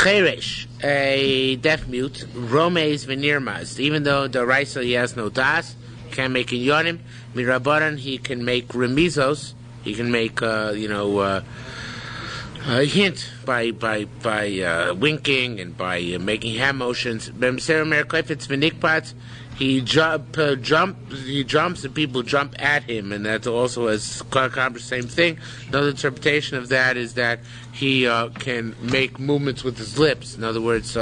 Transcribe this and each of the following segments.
Cheresh, a deaf mute, Romes Venirmaz, even though the Raisa he has no das, can't make inyonim, Mirabaran he can make remizos, he can make a hint by winking and by making hand motions. If it's v'nikpat, he jumps and people jump at him, and that also has the same thing. Another interpretation of that is that he can make movements with his lips. In other words,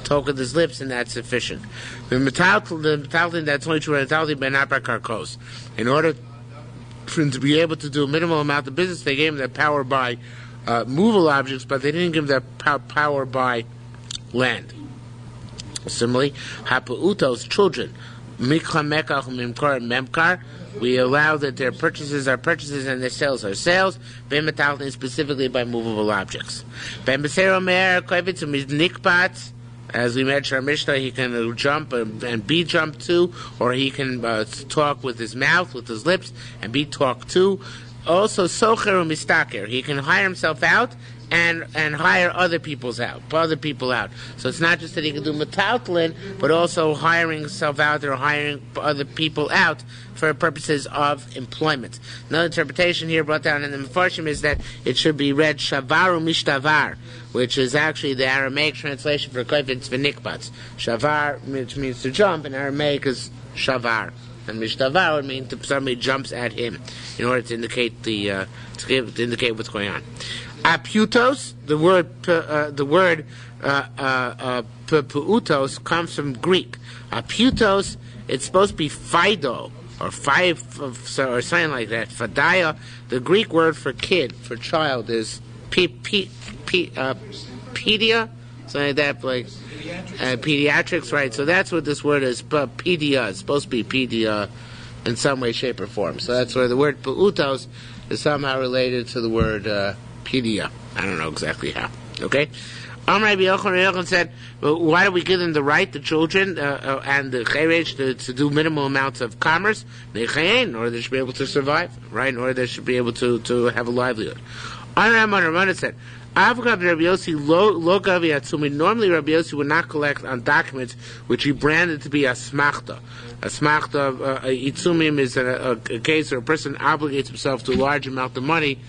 talk with his lips, and that's sufficient. The metalton, that's only true in metalton by not by karkos. In order for him to be able to do a minimal amount of business, they gave him that power by movable objects, but they didn't give him that power by land. Similarly, hapu'utos, children, mikha mekach mimkar memkar, we allow that their purchases are purchases and their sales are sales, b'metalton specifically by movable objects. B'mesero me'er koivitz nikpat, as we mentioned our Mishnah, he can jump and be jumped to, or he can talk with his mouth, with his lips, and be talked to. Also, socher or mistaker, he can hire himself out and hire other people out. So it's not just that he can do metaltlin, but also hiring himself out or hiring other people out for purposes of employment. Another interpretation here brought down in the Mefarshim is that it should be read shavaru mishtavar, which is actually the Aramaic translation for kovetz v'nikbatz. Shavar, which means to jump, and Aramaic is shavar. And mishtavar would mean somebody jumps at him in order to indicate to indicate what's going on. Aputos, the word puutos comes from Greek. Aputos, it's supposed to be fido or something like that. Fadaya, the Greek word for kid, for child, is pedia, something like that, like pediatrics, right? So that's what this word is. Pedia, it's supposed to be pedia in some way, shape, or form. So that's where the word puutos is somehow related to the word pedia. I don't know exactly how. Okay? Rabbi Yochanan said, well, why do we give them the right, the children, and the cheresh to do minimal amounts of commerce? In order they should be able to survive, right? In order they should be able to have a livelihood. Ramana said, normally Rabbi Yossi would not collect on documents which he branded to be a smachta. A smachta, itzumim, is a case where a person obligates himself to a large amount of money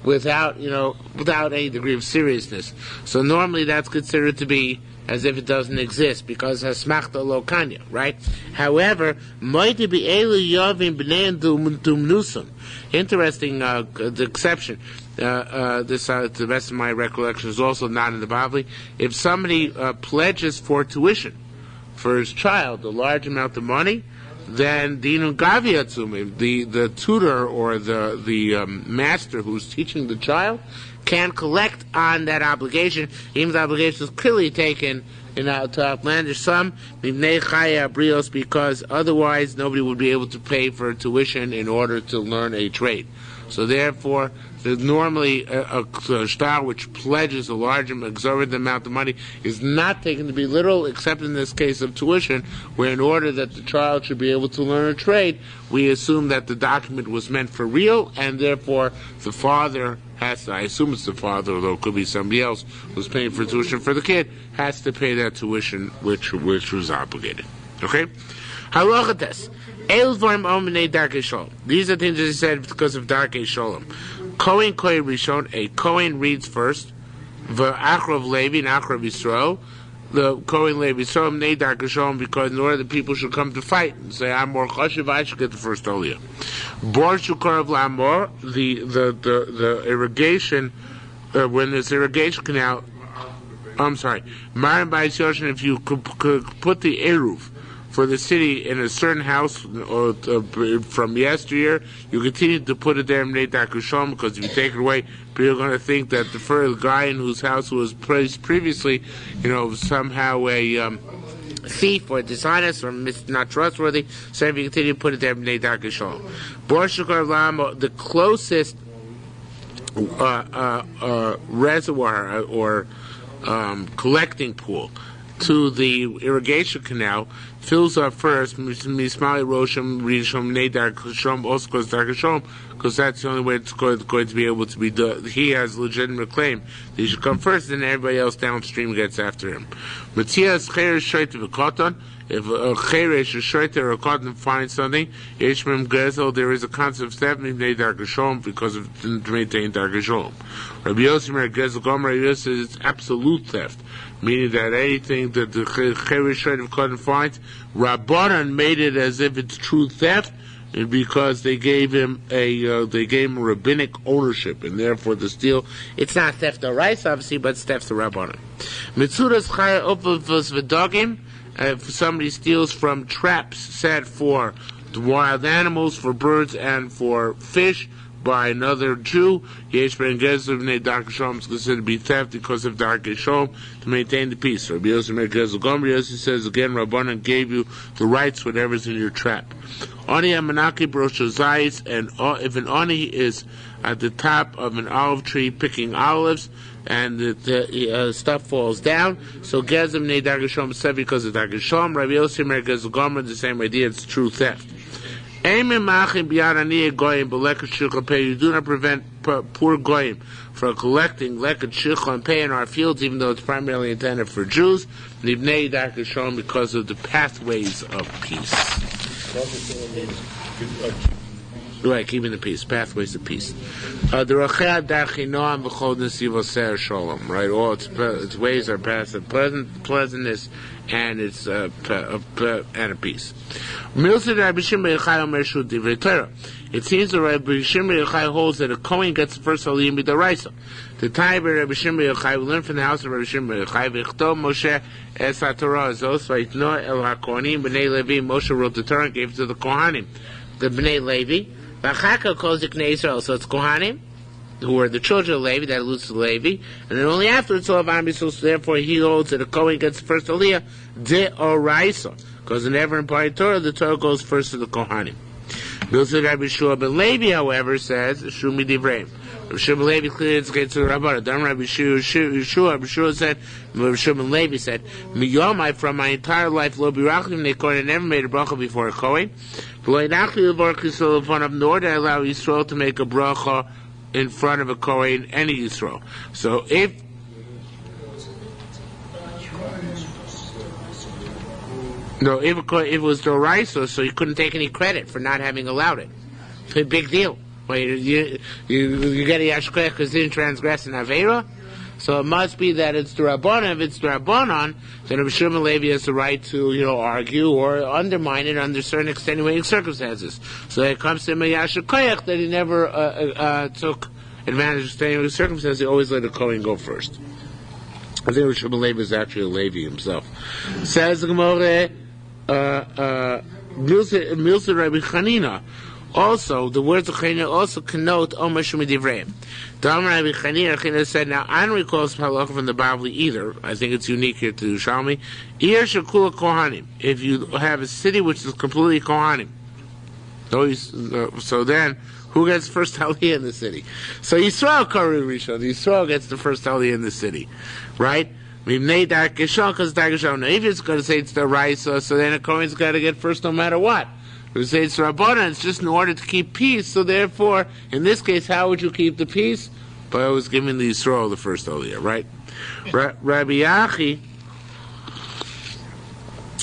without any degree of seriousness. So normally that's considered to be as if it doesn't exist, because hasmachta lo kanya, right? However, might be elu yavim b'nei dumnusum. Interesting, the exception. This, to the best of my recollection, is also not in the Bavli. If somebody pledges for tuition for his child a large amount of money, then the tutor or the master who's teaching the child can collect on that obligation, even if the obligation is clearly taken to outlandish some, because otherwise nobody would be able to pay for tuition in order to learn a trade. So therefore, normally a shtar which pledges a large exorbitant amount of money is not taken to be literal, except in this case of tuition, where in order that the child should be able to learn a trade, we assume that the document was meant for real, and therefore the father has to, I assume it's the father, although it could be somebody else who's paying for tuition for the kid, has to pay that tuition which was obligated. Okay? Halachates. These are things that he said because of Darkei Sholem. Kohen Rishon, a Kohen reads first. V'achrav Levi and Achrav Yisrael. The Kohen Levi Yisrael Nei Darkei Sholem, because in order that people should come to fight and say, I'm more chashiv, I should get the first aliyah. Bor Shukarav Lamor, the irrigation, when there's irrigation canal, I'm sorry, Marim Bais Yoshin, if you could put the eruv for the city in a certain house from yesteryear, you continue to put it there in Bnei Dakushom, because if you take it away, people are going to think that the first guy in whose house was placed previously, somehow a thief or dishonest or not trustworthy. So if you continue to put it there in Bnei Dakushom. The closest reservoir or collecting pool to the irrigation canal, fills up first, Mismali Rosham, Rishom, Nedar, Kashom, also goes Dar Kashom, because that's the only way it's going to be able to be done. He has legitimate claim that he should come first, and everybody else downstream gets after him. Matthias Cheresh Shoyte V'Koton, if a Cheresh or Shoyte or a Koton finds something, Yeshmem Gezel, there is a concept of theft, Dar Kashom, because of to maintain Dar Kashom. Rabbi Yossi Mer Gezel Gomer, Rabbi Yossi says it's absolute theft, meaning that anything that the Cheresh Shoyte V'Koton finds, Rabbanan made it as if it's true theft, because they gave him a rabbinic ownership, and therefore the steal, it's not theft of rice, obviously, but it's theft of Rabbanan. Mitzudas Chaya Opavos V'Dogim, if somebody steals from traps set for the wild animals, for birds, and for fish, by another Jew, Yesh Ben Gezel B'nei Dar Kashom is considered to be theft because of Dar Kashom to maintain the peace. Rabbi Yossi Mer Gezel Gomer, Yossi says again, Rabbanan gave you the rights, whatever's in your trap. Ani Amanaki Brosho Zayis, and if an Ani is at the top of an olive tree picking olives, and the stuff falls down, so Gezel B'nei Dar Kashom said because of Dar Kashom. Rabbi Yossi Mer Gezel Gomer, the same idea, it's true theft. You do not prevent poor goyim from collecting leket shilcha and pay in our fields, even though it's primarily intended for Jews, because of the pathways of peace. Right, keeping the peace, pathways of peace. Right, all its ways are passive pleasantness, and it's and a peace. It seems that Rabbi Shimon Yochai holds that a Kohen gets the first aliyah midaraisa. The time of Rabbi Shimon Yochai, we learn from the house of Rabbi Shimon Yochai, V'chto Moshe es haTorah azos v'yitno el haKohanim b'nei Levi. Moshe wrote the Torah and gave it to the Kohanim, the b'nei Levi. V'achaka calls it Knei Yisrael, so it's Kohanim, who are the children of Levi, that alludes to Levi, and then only after it's all of Am Yisrael, so therefore he holds that a Kohen gets the first aliyah, de'oraisa, because in every imparted Torah, the Torah goes first to the Kohanim. Milzid Rabbi Shua ben Levi, however, says, Shumi Divreim. Rabbi Shua ben Levi clearly indicates to the Rabbana. Then Rabbi Shua said, Rabbi Shua ben Levi said, Miyomai, from my entire life, lo birachim ne'kohen, I never made a bracha before a Kohen. Nor did I allow Yisrael to make a bracha in front of a Kohen, any Yisrael. So if it was Doraisa, so you couldn't take any credit for not having allowed it. It's a big deal. Well, you get a Yashkoyach because you didn't transgress an Aveira, so it must be that it's the Rabbanan. If it's the Rabbanan, then Rabbi Shimon Levi has the right to, argue or undermine it under certain extenuating circumstances. So it comes to him a Yashkoyach that he never took advantage of extenuating circumstances. He always let the Kohen go first. I think Rabbi Shimon Levi is actually a Levi himself. Says the Gemara, Milsa Rabbi Chanina. Also, the words of Chanina also connote Omer Shumi Divrei. Dam Rabbi Chanina said, now I don't recall this halacha from the Bavli either. I think it's unique here to Yerushalmi. Ir Shekula Kohanim. If you have a city which is completely Kohanim. So then, who gets first aliyah in the city? So Yisrael Kari Rishon. Yisrael gets the first aliyah in the city. Right? Mimnei Dar Kishon, because Dar Kishon. Now, if it's going to say it's the Raisa, so then a Kohen's got to get first no matter what. If you say it's Rabbanan, it's just in order to keep peace, so therefore, in this case, how would you keep the peace? By always giving the Yisrael the first aliyah, right? Rabbi Yachi,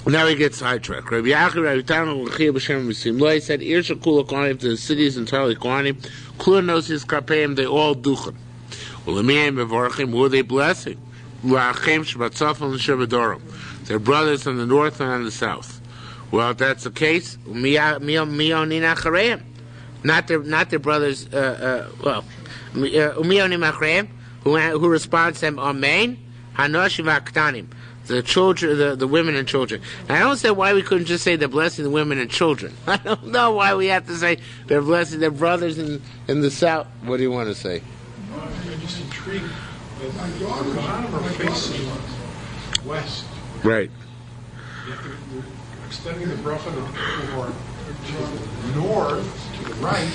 now he gets sidetracked. Rabbi Yachi, Rabbi Tanu, L'chiyah B'Shem Misim Lo, he said, Irsha Kula Kohanim, if the city is entirely Kohanim, Kula knows his Karpeim, they all duchen. U'lemiyim Mevorachim, who are they blessing? L'achim Shabbatzafon L'Shabbadorim. They're brothers on the north and on the south. Well, if that's the case, Miyonin Achareim. Not their brothers, Miyonin Achareim, who responds to them, Amen, Hanoshim Aktanim. The children, the women and children. And I don't say why we couldn't just say they're blessing the women and children. I don't know why we have to say they're blessing their brothers in the south. What do you want to say? I'm just intrigued. The Kohanim are facing west. Right. You're extending the bracha to the people who are to the north, to the right,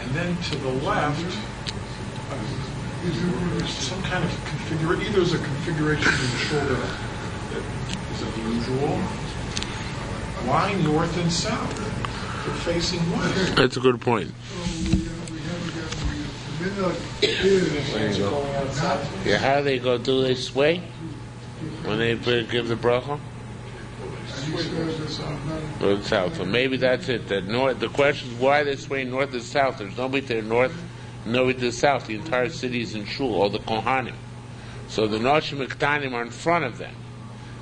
and then to the left. There's some kind of configuration. Either there's a configuration in the shoulder that is unusual. Why north and south? They're facing west. That's a good point. Yeah, how do they go? Do they sway when they give the bracha? North and south. So maybe that's it. That north. The question is why they sway north and south. There's nobody to the north, nobody to the south. The entire city is in shul, all the kohanim. So the noshim ktanim are in front of them.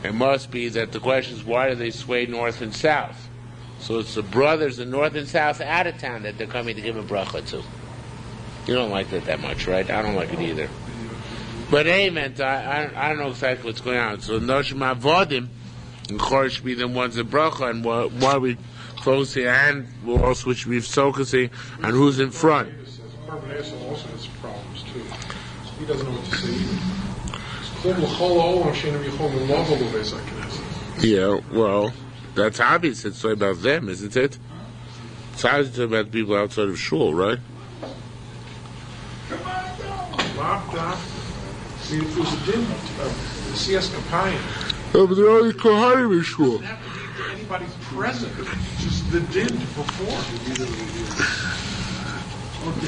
It must be that the question is why do they sway north and south? So it's the brothers in north and south out of town that they're coming to give a bracha to. You don't like that much, right? I don't like it either. But amen. I don't know exactly what's going on. So noshim avodim. And Chor should be the ones that bracha, and why we close here, and we'll also should be focusing on who's in front. Barbanesa also has problems too. He doesn't know what to say. Yeah, well, that's obvious. It's about them, isn't it? It's obvious about people outside of shul, right? See, if there's a din of the CS Kapayim. Oh, but they're only kohanim in shul. It doesn't have to be anybody present. Just the din to perform.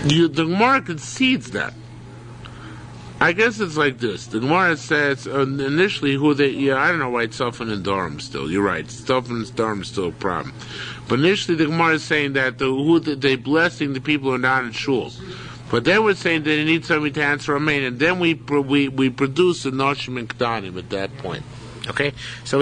The Gemara concedes that. I guess it's like this. The Gemara says initially who they. Yeah, I don't know why it's Sofan and Durham still. You're right. Sofan and Durham is still a problem. But initially the Gemara is saying that they blessing the people who are not in shul. But then we're saying that they need somebody to answer Amen, and then we produce a Noshim and Kdanim at that point. Okay, so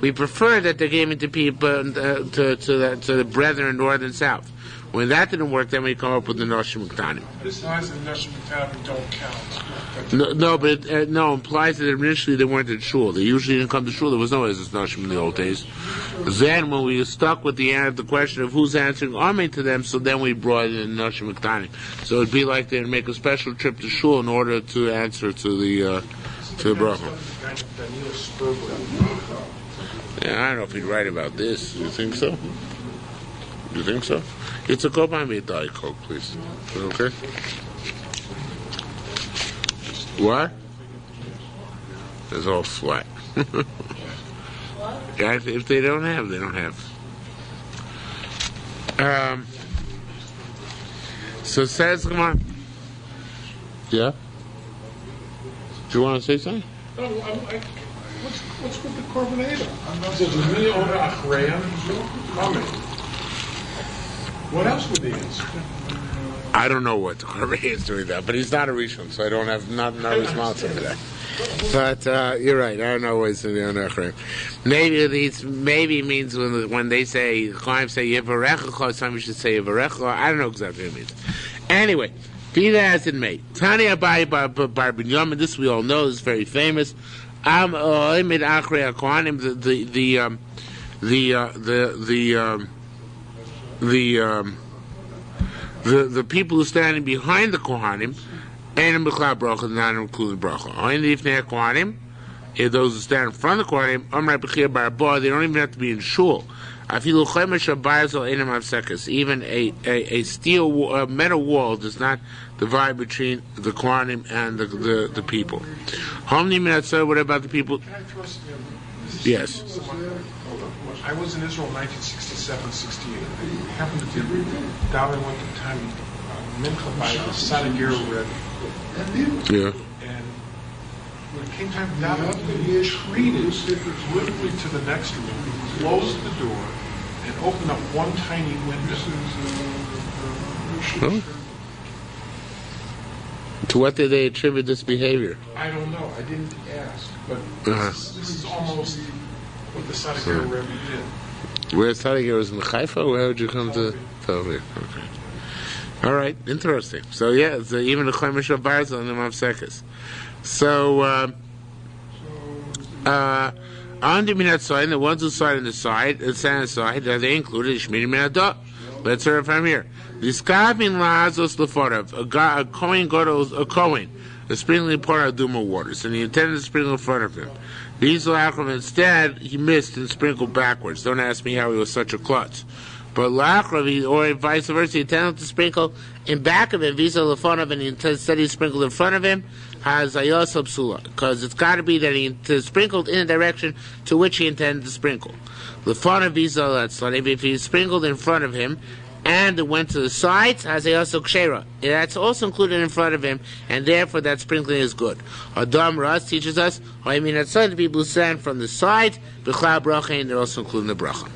we prefer that they gave it to people to the brethren north and south. When that didn't work, then we come up with the Noshim Ktanim. This implies that the Noshim Ktanim don't count. But it implies that initially they weren't in shul. They usually didn't come to shul. There was no Ezras Noshim in the old days. Then when we were stuck with the question of who's answering Amen to them, so then we brought in Noshim Ktanim. So it'd be like they'd make a special trip to shul in order to answer to the bracha. Yeah, I don't know if he'd write about this. You think so? You think so? It's a go buy me a Diet Coke, please. Okay? What? It's all flat. Guys, if they don't have, they don't have. So says, come on. Yeah? Do you want to say something? No, what's with the Korbaneda? Says me over Achreya. What else would they answer? I don't know what Korbaneda is doing that, but he's not a Rishon, so I don't have not responsible for that. But you're right. I don't know what he's doing on Achreya. Maybe it means when they say Chaim say Yevarecha, somebody should say Yevarecha. I don't know exactly what it means. Anyway. Be that as it may. Tanya Abai Bar Binyamin, this we all know, is very famous. Am Oimid Achrei HaKohanim, the people who are standing behind the Kohanim, Einam B'chlal Bracha, not including Bracha. Oin Lifnei HaKohanim, those who stand in front of the Kohanim, Amrei B'chir Bar Bar, they don't even have to be in shul. Even a steel metal wall does not divide between the Kohanim and the people. What about the people? Can I throw something? Yes. I was in Israel in 1967, 68. I happened to be down there one time, Mincha by the Sadagira Rebbe. Yeah. And when it came time for davening, he retreated literally to the next room, closed the door, and opened up one tiny window. Oh. To what did they attribute this behavior? I don't know. I didn't ask, but this is almost what the Sadagira Rebbe did. Where Sadagira was in Haifa? Where would you come to Tel Aviv? Okay. All right, interesting. So yeah, so even the Chaimish of Barza and the Mavsekis. So on the minat side, the ones who side on the side, stand aside, they included Shmini Minadah. Let's hear it from here. Diskavin la'azos leforav. A Kohen goes a Kohen, a sprinkling part of Duma waters, and he intended to sprinkle in front of him. These la'achim instead he missed and sprinkled backwards. Don't ask me how he was such a klutz. But la'achrav, or vice versa, he intended to sprinkle in back of him, visa lefonav, and he instead he sprinkled in front of him, has ayosab psula, because it's got to be that he sprinkled in the direction to which he intended to sprinkle. Lefonav visa letzlan, if he sprinkled in front of him, and it went to the sides, has ayosab kshera. That's also included in front of him, and therefore that sprinkling is good. Adam Ras teaches us, I mean, that's the people who stand from the side, b'chlal bracha, and they're also including the bracha.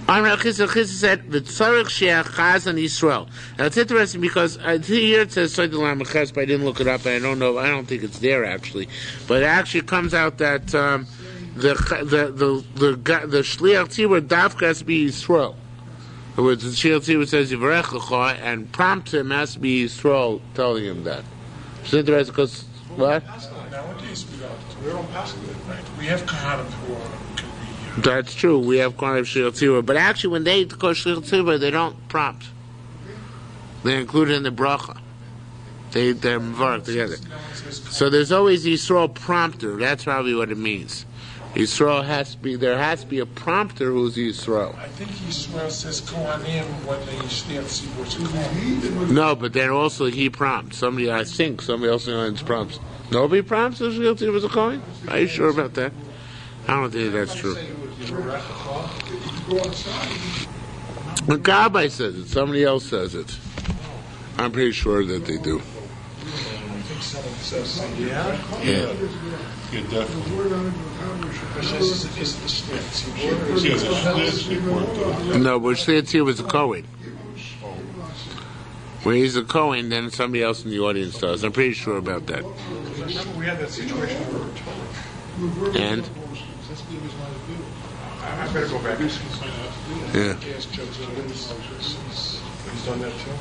Amr Chizah said, "V'tzarich she'achaz on Yisrael." Now it's interesting because here it says "Soid Lamachas," but I didn't look it up, and I don't know. I don't think it's there actually, but it actually comes out that the shliach tzibur dafka has to be Yisrael. In other words, the shliach tzibur says Yivarech Lecha, and prompts him has to be Yisrael telling him that. It's interesting because what? Nowadays we don't pass it, right? We have kahanim who can be. That's true. We have Kohanim Shliach Tzibur, but actually, when they call Shliach Tzibur, they don't prompt. They're included in the bracha. They're mvarach together. So there's always Yisrael prompter. That's probably what it means. Yisrael has to be. There has to be a prompter who's Yisrael. I think Yisrael says Kohanim when they Shliach Tzibur to Kohanim. No, but then also he prompts. I think somebody else in the audience prompts. Nobody prompts the Shliach Tzibur as a Kohen? Are you sure about that? I don't think that's true. The Gabbai says it. Somebody else says it. I'm pretty sure that they do. I think someone says, yeah? Yeah. Yeah, definitely. No, but Shliach was a Kohen. When he's a Kohen, then somebody else in the audience does. I'm pretty sure about that. Remember we had that situation where we were told. And? I better go back. Yeah. He's done that too.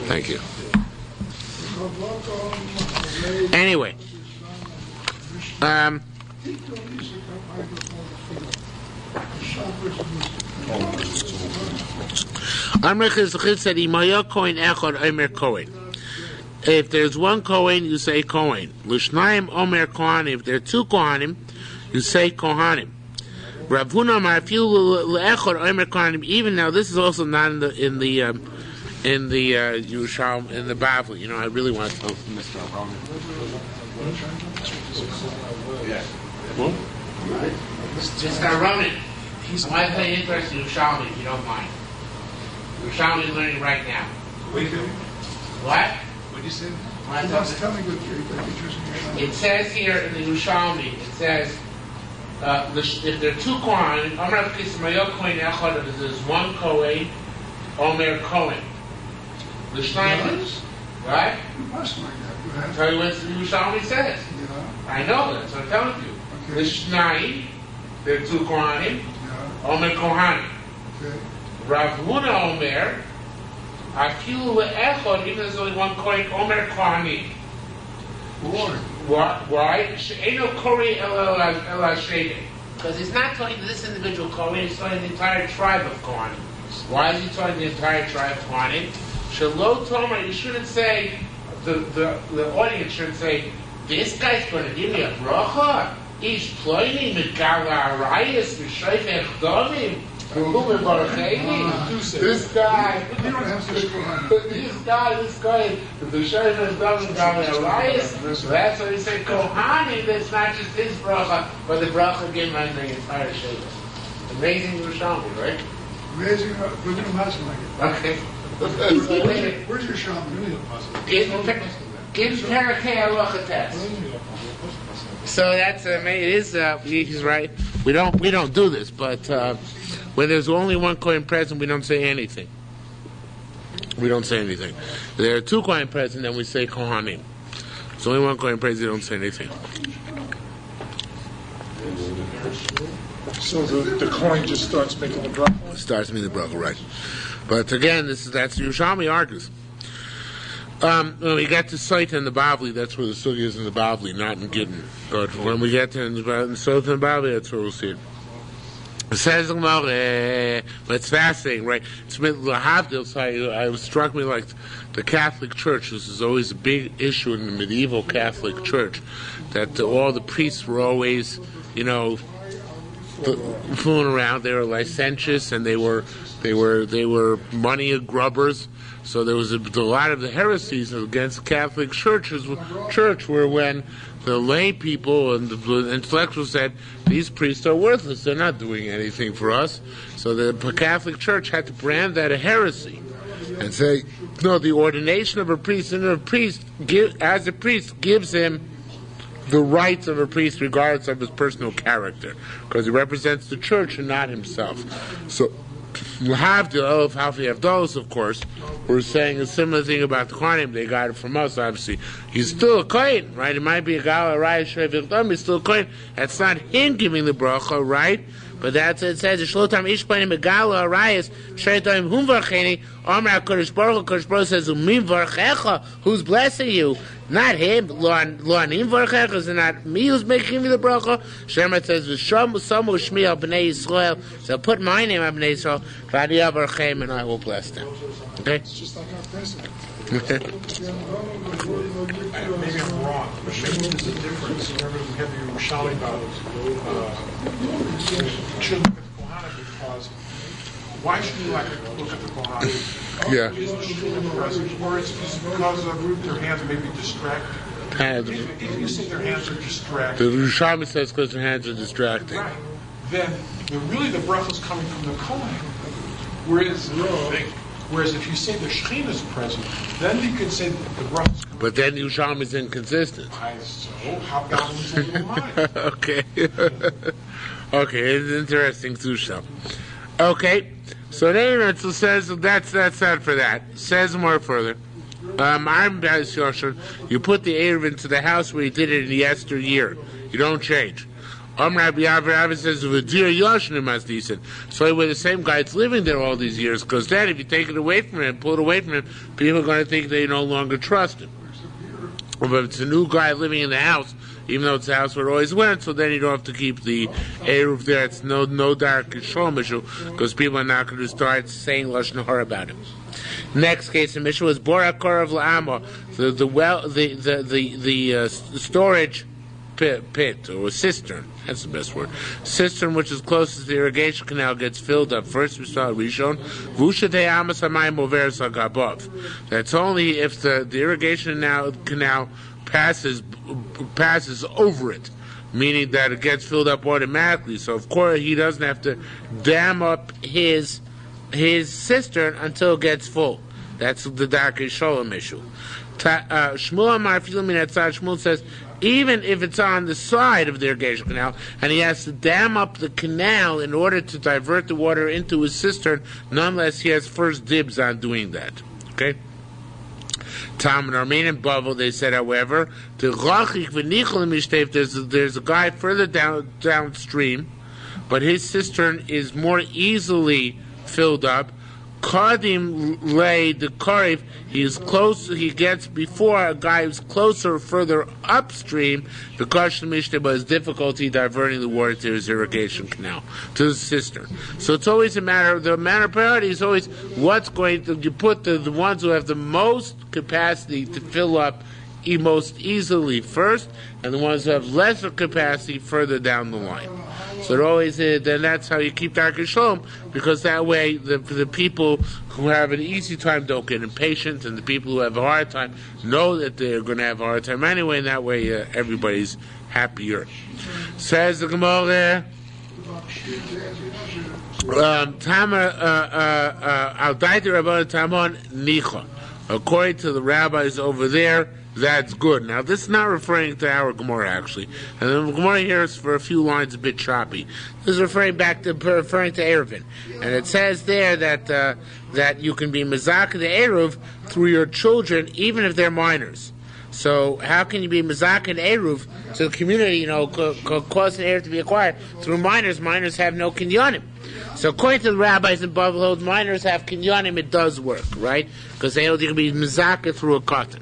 Thank you. Anyway. Amr Chizah said, "Imaya Kohen Echad Omer Kohen." If there's one Kohen, you say Kohen. L'shnayim Omer Kohanim. If there are two Kohanim, you say Kohanim. Rav Huna Marfiu L'Echad Omer Kohanim. Even now, this is also not in the Yerushalmi, in the Bavli. You know, I really want to tell Mr. Abraham. Yeah. What? Mr. Roman, I want to tell you interesting Yerushalmi, if you don't mind. Yerushalmi is learning right now. Wait a minute. What? What did you say? Tell me good Yerushalmi. It says here in the Yerushalmi, it says, if there are two Kohen, Omer Kismayo Kohen Echad, if there's one Kohen, Omer Kohen. The Shnayim, right? You must like that. I'll tell you what the Yerushalmi says. Yeah. I know that, so I'm telling you. Okay. The Shnayim, there are two Kohanim, Yeah. Omer Kohanim. Okay. Rav Huna Omer, Afilu Le'echad, even though there's only one Kohen, Omer Kohanim. Why? She'eno Kori El Shede. Because he's not talking to this individual Kohen, he's talking to the entire tribe of Kohanim. Why is he talking to the entire tribe of Kohanim? Shalom Tomer, you shouldn't say, the audience shouldn't say, this guy's going to give me a bracha? He's ploying with Gala Arayas, with Shayfech Dovim, this guy, You don't have to go on. this guy, the Shayfech Dovim Gala Arayas, so that's why they say Kohanim, that's not just his bracha, but the bracha given on the entire Shayfech. Amazing Yerushalmi, right? Amazing. We're going to pass it like it. Okay. Where's your shaman? Give Parakeh Aloha test. So that's it is he's right. We don't do this, but when there's only one Kohen present, we don't say anything. We don't say anything. There are two Kohen present, then we say Kohanim. There's only one Kohen present, we don't say anything. So the coin just starts making the bracha? Starts making the bracha, right? But again, that's Yerushalmi argues. When we get to Sota in the Bavli, that's where the sugi is in the Bavli, not in Gittin. But when we get to Sota in the Bavli, that's where we'll see it. It says, but it's fascinating, right? It struck me like the Catholic Church. This is always a big issue in the medieval Catholic Church, that all the priests were always, fooling around. They were licentious, and they were money grubbers. So there was a lot of the heresies against the Catholic Church were when the lay people and the intellectuals said, these priests are worthless, they're not doing anything for us. So the Catholic Church had to brand that a heresy and say, no, the ordination of a priest as a priest gives him the rights of a priest regardless of his personal character, because he represents the church and not himself. So you have the Elf Halfi Avdos, of course, we're saying a similar thing about the Kohanim. They got it from us, obviously. He's still a Kohen, right? It might be a Gal, a Raya, Shrev, he's still a Kohen. That's not him giving the bracha, right? But that's it says, Shlotam Ishpanim Megala Arayas, Shaitam Humvarcheni, Amra Kodesh Baruch says, Umim Varchecha, who's blessing you? Not him. Loanim Varchecha, is it not me who's making me the bracha? Shema says, V'sham Samu Shmi al Bnei Yisrael, so put my name on Bnei Yisrael, V'adiyah Varchem, and I will bless them. Okay? It's just like our president. Maybe I'm wrong, but maybe there's a difference. Remember, we have the Yerushalmi about should look at the Kohanim because why should you like to look at the Kohanim? Yeah. Is the Shekhinah present, or it's because their hands may be distracted? If you say their hands are distracted, The Yerushalmi says because their hands are distracting. right, then really the bracha is coming from the Kohen. Whereas if you say the Shekhinah is present, then you can say that the bracha is coming. But then Yerushalmi is inconsistent. So how about in your mind? Okay. Okay, it's interesting too, so. Okay, so then it says that's that for that. Says more further. I'm you put the Erev into the house where you did it in the yesteryear. You don't change. Rabbi says, so where the same guy's living there all these years, because then if you take it away from him, pull it away from him, people are going to think they no longer trust him. But if it's a new guy living in the house, even though it's the house where it always went, so then you don't have to keep the Eruv there. It's no dark Shalom issue, because people are not going to start saying Lashon Hara about it. Next case in Mishnah was Bora Korav La'amo, the storage pit or cistern. That's the best word. Cistern, which is closest to the irrigation canal, gets filled up. First we saw Rishon. Vushatei Amas Hamayim Overes Hagabov. That's only if the irrigation canal passes over it, meaning that it gets filled up automatically. So of course he doesn't have to dam up his cistern until it gets full. That's the Darkei Shalom issue. Shmuel says even if it's on the side of the irrigation canal and he has to dam up the canal in order to divert the water into his cistern, nonetheless he has first dibs on doing that. Okay? Tam and Armin and Bavel, they said, however, there's a guy further downstream, but his cistern is more easily filled up. Kadim lay the Karif, he gets before a guy who's further upstream, because the Mishnah has difficulty diverting the water to his irrigation canal, to the cistern. So it's always the matter of priority is always what's going to, you put the ones who have the most capacity to fill up most easily first, and the ones who have lesser capacity further down the line. So it always is, then that's how you keep Darkei Shalom, because that way the people who have an easy time don't get impatient, and the people who have a hard time know that they're going to have a hard time anyway, and that way everybody's happier. Says the Gemara, according to the rabbis over there, that's good. Now, this is not referring to our Gemara, actually. And the Gemara here is for a few lines a bit choppy. This is referring to Eruvin. And it says there that you can be Mezakah the Eruv through your children, even if they're minors. So how can you be Mezakah Eruv to the community, cause an Eruv to be acquired? Through minors. Minors have no kinyanim. So according to the rabbis in Bavel, minors have kinyanim, it does work, right? Because they hold you can be Mezakah through a cotton.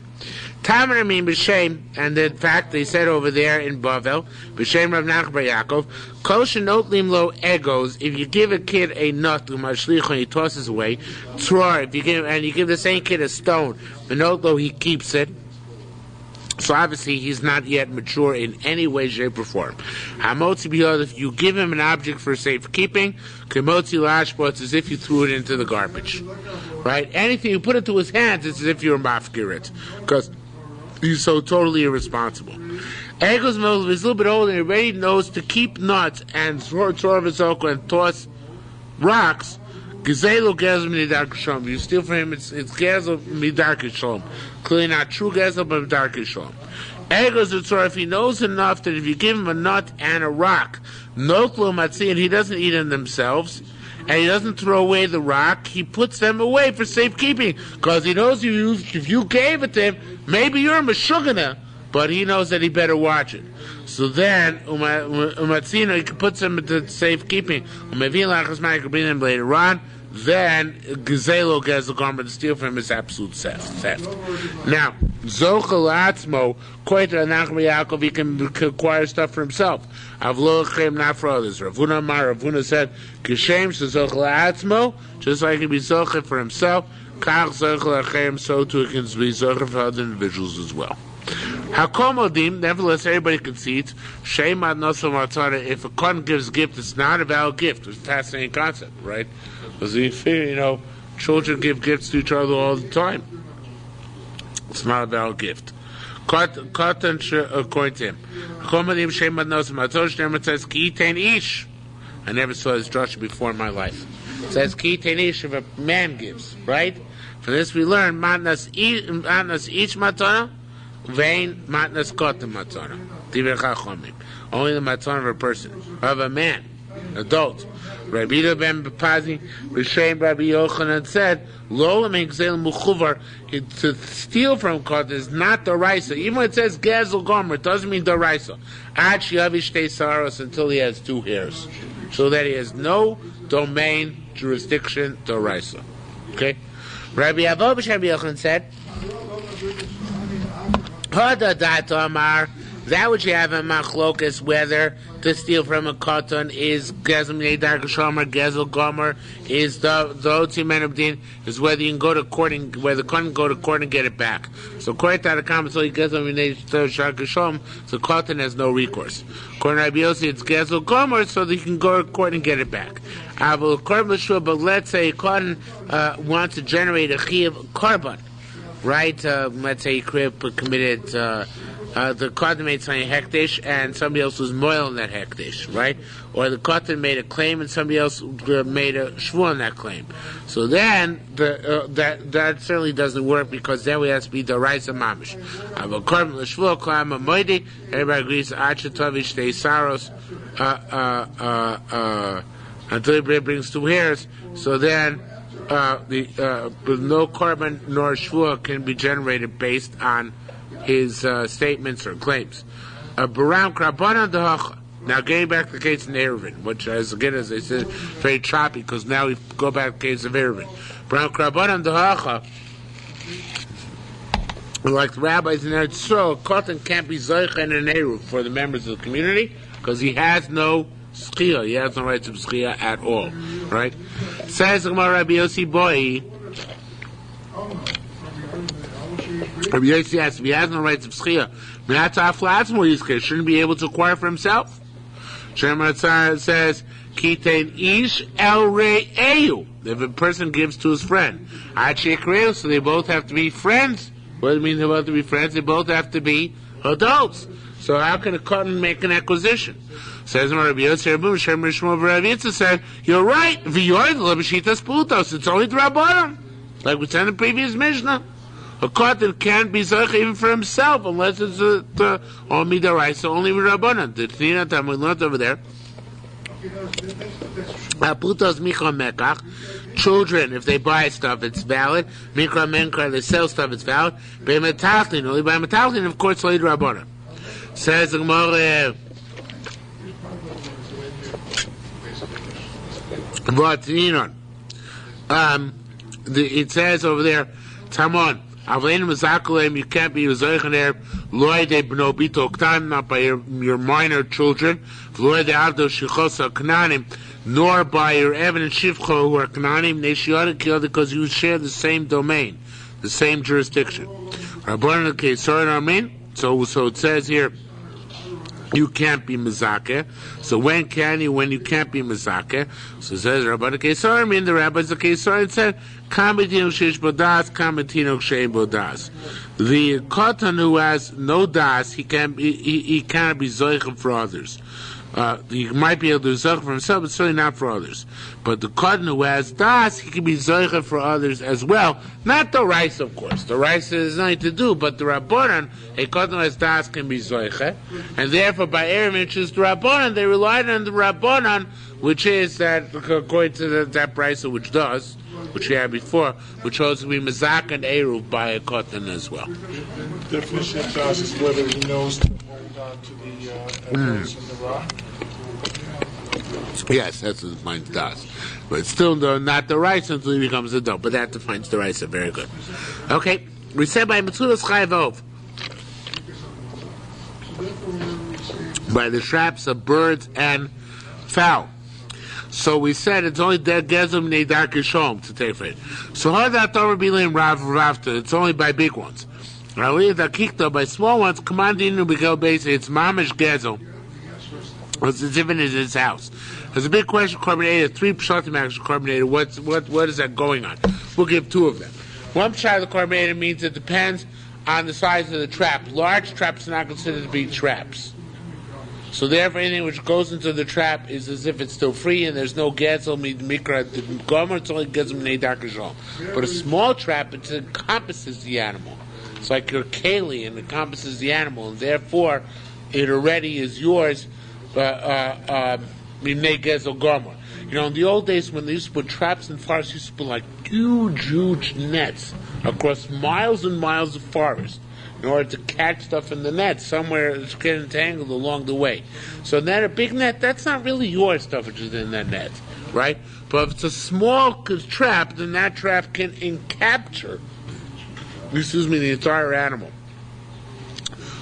Tamar mean b'shem, and in fact they said over there in Bavel, b'shem Rav Nachman bar Yaakov, kol shenotlim lo egos. If you give a kid a nut umashlichon, he tosses away. Tzror, if you give the same kid a stone, v'not lo, he keeps it. So obviously he's not yet mature in any way, shape, or form. Hamotzi b'yod, if you give him an object for safekeeping, kemotzi lashbo, it's as if you threw it into the garbage. Right? Anything you put into his hands, it's as if you're mafkir it. Because he's so totally irresponsible. Egos Mel is a little bit older and he already knows to keep nuts and throw and toss rocks. Gazelo Gezel Midark Shalom. You steal from him, it's Gezel Midark Shalom. Clearly not true Gezel, but Midark Shalom. Egos Utzor, if he knows enough that if you give him a nut and a rock, no klo matzi, and he doesn't eat them themselves, and he doesn't throw away the rock, he puts them away for safekeeping. Because he knows if you gave it to him, maybe you're a meshugana, but he knows that he better watch it. So then, umatzino, he puts them into safekeeping. You can bring them later on. Then, gazelo gezel garment to steal from him is absolute theft. Now, zochel atzmo, koiter anachma Yaakov, he can acquire stuff for himself. Avlo not for others. Ravuna said, kishem so zochel atzmo, just like he can be zochel for himself, kach zochel achem, so too it can be zochel for other individuals as well. Hakomodim, nevertheless, everybody concedes. Shemad nosel matzara. If a kohen gives a gift, it's not a valid gift. It's a fascinating concept, right? Because you figure, children give gifts to each other all the time. It's not a valid gift. According to him, Hakomodim shemad nosel matzara. Shneimar says ki ten ish. I never saw this drasha before in my life. It says ki ten ish if a man gives, right? From this we learn matnas each matana. Vein matnas kotem matzana. Divrei Chachamim. Only the matzana of a person, of a man, adult. Rabbi Yehuda ben Pazi, B'Shem Rabbi Yochanan said, "Lo l'megzel muchuvar." To steal from kotem is not doraisa. Even when it says gezel gomer, it doesn't mean doraisa. Ad sheyavish shtei saros, until he has 2 hairs, so that he has no domain jurisdiction doraisa. Okay. Rabbi Avo b'Shem Yochanan said, that which you have in machlokas, whether to steal from a cotton is gezel minei dark shomer, gezel gomer, is the otzi men of din, is whether you can go to court and whether the cotton go to court and get it back. So according to the comment, so gezel minei dark shom, so cotton has no recourse. According to Rabbi Yossi, it's gezel gomer, so that you can go to court and get it back. But let's say a cotton wants to generate a chiyav carbon. Right? Let's say he committed, the cotton made something hektish and somebody else was moil in that hektish, right? Or the cotton made a claim and somebody else made a shvuah on that claim. So then, that certainly doesn't work because then we have to be the raisa mamish. Everybody agrees, achatovish de saros, until he brings 2 hairs. So then, no carbon nor shvuah can be generated based on his statements or claims. Baram krabanan dehacha. Now getting back to the case in Eruvin, which as I said, very choppy because now we go back to the case of Eruvin. Baram krabanan dehacha. Like the rabbis in Eretz Yisrael, a cotton can't be zoich and an eruv for the members of the community because he has no schia. He has no rights of schia at all, right? Says Rabbi Yossi Boy. Rabbi Yossi asks if he has no rights of schia, shouldn't be able to acquire for himself. Shemar says, Kitein ish el re'eyu. If a person gives to his friend, so they both have to be friends. What does it mean they both have to be friends? They both have to be adults. So how can a cotton make an acquisition? Says Rabbi Yitzchak said, you're right. It's only the Rabbanon. Like we said in the previous Mishnah. A cotton can't be zoich even for himself unless it's the only Midaraisa, only Rabbanon. The Tnina Tam we learned over there. Children, if they buy stuff, it's valid. Mikra Menkra, they sell stuff, it's valid. By Metalchlin, only by Metalchlin, of course, only Rabbanon. Says the Gemara, it says over there, Tamon, you can't be Uzaych there, Loy de Bnobito Ktan, not by your minor children, Loy de Avdo Shichosa Knanim, nor by your Evan and Shivcho who are Knanim, Neshiota, because you share the same domain, the same jurisdiction. Rabbanon, okay, sorry, Armin. So it says here, you can't be mezakeh. So when can you? When you can't be mezakeh? So it says Rabban Kesarim. In the rabbis of Kesarim said, "Kamitino sheish bodas, kamitino shein bodas." The katan who has no das, he cannot be zoichem for others. He might be able to zoichem for himself, but certainly not for others. But the katan who has das, he can be zoichem for others as well. Not the rice, of course. The rice has nothing to do, but the rabbanan, a katan who has das can be zoichem, and therefore by Erev choose the rabbanan. They relied on the rabbanan, which is that according to that price which we had before, which holds to be mezak and eruv by a katan as well. The definition of das is whether he knows to hold on to the elbows in the rock. Yes, that's what defines das. But it's still not the rice until he becomes a dough. But that defines the rice. Very good. Okay, we said by Metzudas Chayvov, by the traps of birds and fowl. So we said it's only dead gezum neidar kishom to take for it. So how that Torah bilim ravta? It's only by big ones. By small ones, commanding to become basic. It's mamish gezum. It's as if it is his house. There's a big question carbonated. 3 pshatim actually carbonated. What is that going on? We'll give 2 of them. One pshat of the carbonated means it depends on the size of the trap. Large traps are not considered to be traps. So therefore, anything which goes into the trap is as if it's still free, and there's no gezel mikra gomer. It's only gezel neidar kishom. But a small trap, it encompasses the animal. It's like your keli, and encompasses the animal, and therefore, it already is yours. Mimnei gezel gomer. You know, in the old days when they used to put traps in forests, used to put like huge nets across miles and miles of forest, in order to catch stuff in the net somewhere it's getting entangled along the way. So then a big net, that's not really your stuff which is in that net, right? But if it's a small trap, then that trap can capture, the entire animal.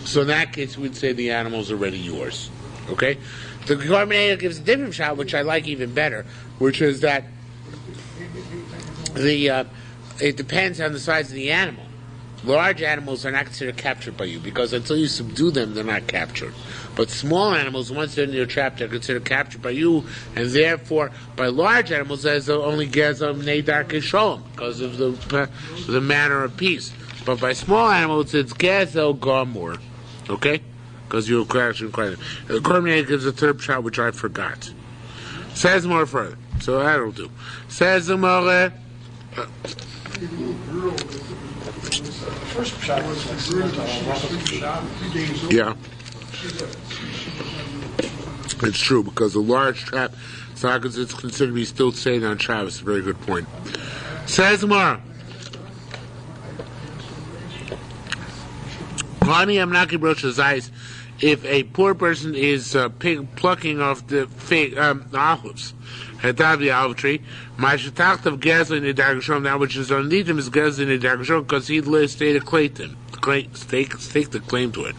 So in that case, we'd say the animal's already yours, okay? The Carbonator gives a different shot, which I like even better, which is that it depends on the size of the animal. Large animals are not considered captured by you, because until you subdue them, they're not captured. But small animals, once they're in your trap, they're considered captured by you, and therefore, by large animals, there's only gezam neidar kishom, because of the manner of peace. But by small animals, it's gezel gomor, okay? Because you're crashing quite. The Cormier gives a third shot, which I forgot. Says more further, so that'll do. Says the more. First shot was yeah, it's true, because a large trap, it's considered to be still staying on Shabbos. A very good point. Says more. If a poor person is plucking off the olives, the olive tree, that which is underneath him is because he stayed a claim, stake the claim to it.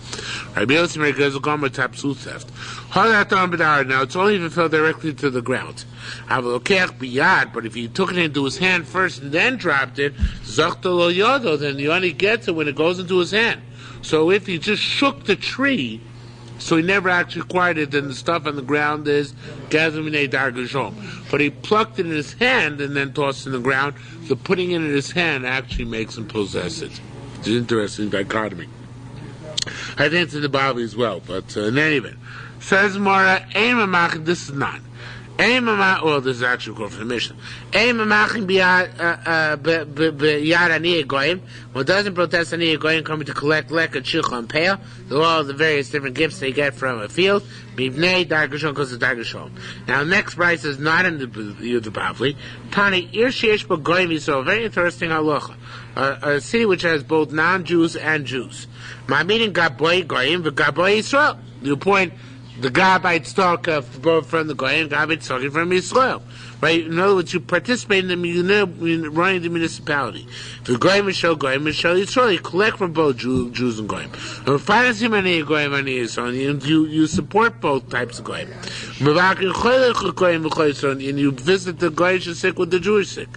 Now it's only if it fell directly to the ground. But if he took it into his hand first and then dropped it, then he only gets it when it goes into his hand. So if he just shook the tree, so he never actually acquired it, then the stuff on the ground is Gazamine Dargashom. But he plucked it in his hand and then tossed it in the ground, so putting it in his hand actually makes him possess it. It's an interesting dichotomy. I think it's in the Bible as well, but in any event. Says Mara, this is not. Well, this is actually called for the mission. One doesn't protest any goyim coming to collect lek and shilcha and peah, all the various different gifts they get from a field. Bivnei dargashon because of dargashon. Now, next price is not in the Bavli. Tani ir sheish bo goyim Yisrael. Very interesting halacha. A city which has both non-Jews and Jews. My meaning gaboy goyim v'gaboy Yisrael. You point. The Gabites talk both from the Goyim, Gabites talking from Israel. Right? In other words, you participate in running the municipality. The Goyim is show Israel. You collect from both Jews and Goyim. You support both types of Goyim. And you visit the Goyish sick with the Jewish sick.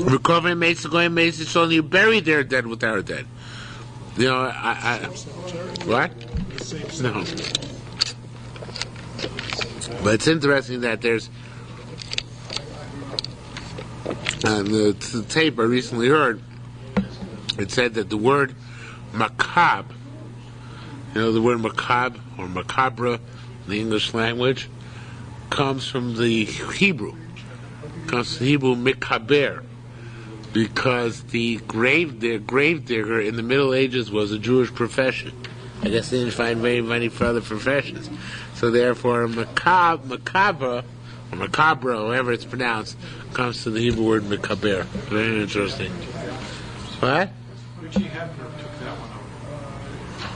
Recovering makes the Goyim makes it so you bury their dead with our dead. You know, what? No. But it's interesting that there's on the tape I recently heard, it said that the word macabre, you know, the word macabre or macabre in the English language, comes from the Hebrew. Comes from the Hebrew mikaber, because the grave digger in the Middle Ages was a Jewish profession. I guess they didn't find very many for other professions. So therefore, macabre, or macabre, however it's pronounced, comes to the Hebrew word mikaber. Very interesting. What? Richie Hebner took that one out.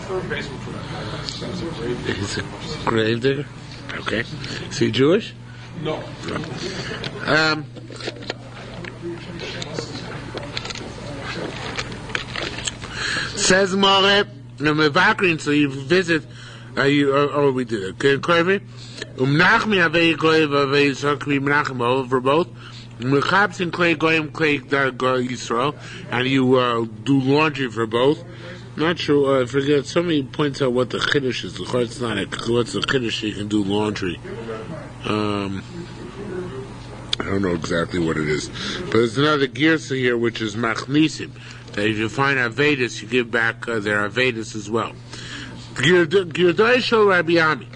Third baseman for the Pirates. He's a grave digger. He's a grave digger? Okay. Is he Jewish? No. Says Mare, so you visit, we did it. Okay, Koive? Nachmi Avei Goyev Avei Yisrael Menachem over both. Mechabs and Clay Goyim Clay Yisrael, and you do laundry for both. Not sure. I forget. Somebody points out what the chiddush is. It's not what's the chiddush? You can do laundry. I don't know exactly what it is, but there's another girsa here which is machnisim. That if you find Avedis, you give back their Avedis as well. Girdoy Shel Rabbi Ami.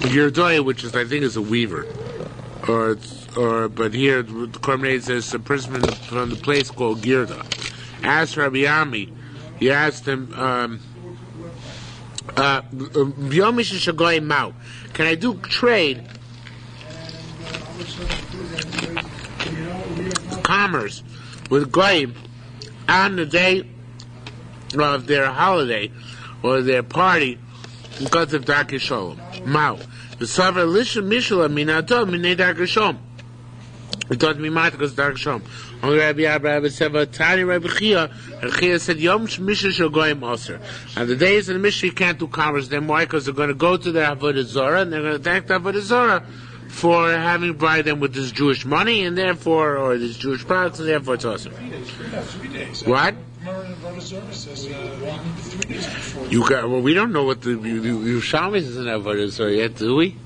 Girdoy, which is I think is a weaver, but here the Korbanei says a person from the place called Girda. Asked Rabbi Ami, he asked him, can I do trade, commerce with Goyim on the day of their holiday or their party because of Darkei Shalom? Mao. The Savra Lisha Mishla Minato Minei Darkei Shalom. It taught me Mata because Darkei Shalom. Only Rabbi Abba said, Tani Rabbi Chia, and Chia said, Yom Misha Shel Goyim Oser. And the days in the Misha you can't do commerce then. Why? Because they're going to go to the Avodah Zorah and they're going to thank the Avodah Zorah for having bribed them with this Jewish money and therefore, or these Jewish products, and therefore it's awesome. 3 days. What? Says, 3 days before. Well, we don't know what the Yerushalmi doesn't have Avodah Zorah yet, do we?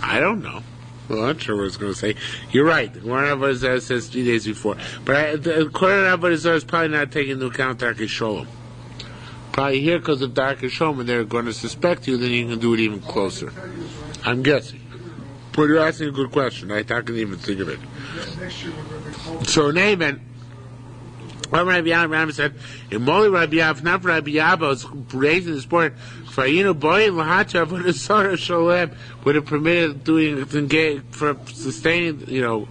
I don't know. Well, I'm not sure what it's going to say. You're right. The Gemara Avodah Zarah says 3 days before. But the Koran Avodah Zarah is probably not taking into account Darkei Shalom. Probably here because of Darkei Shalom, and they're going to suspect you, then you can do it even closer. I'm guessing. But you're asking a good question. I can't even think of it. So Naaman, Rabbi Yabba said, Imoli Rabbi Yabba, not Rabbi Yabba, was raising this point. Fayinu boy lahacha avodah zarah shalem would have permitted doing for sustaining,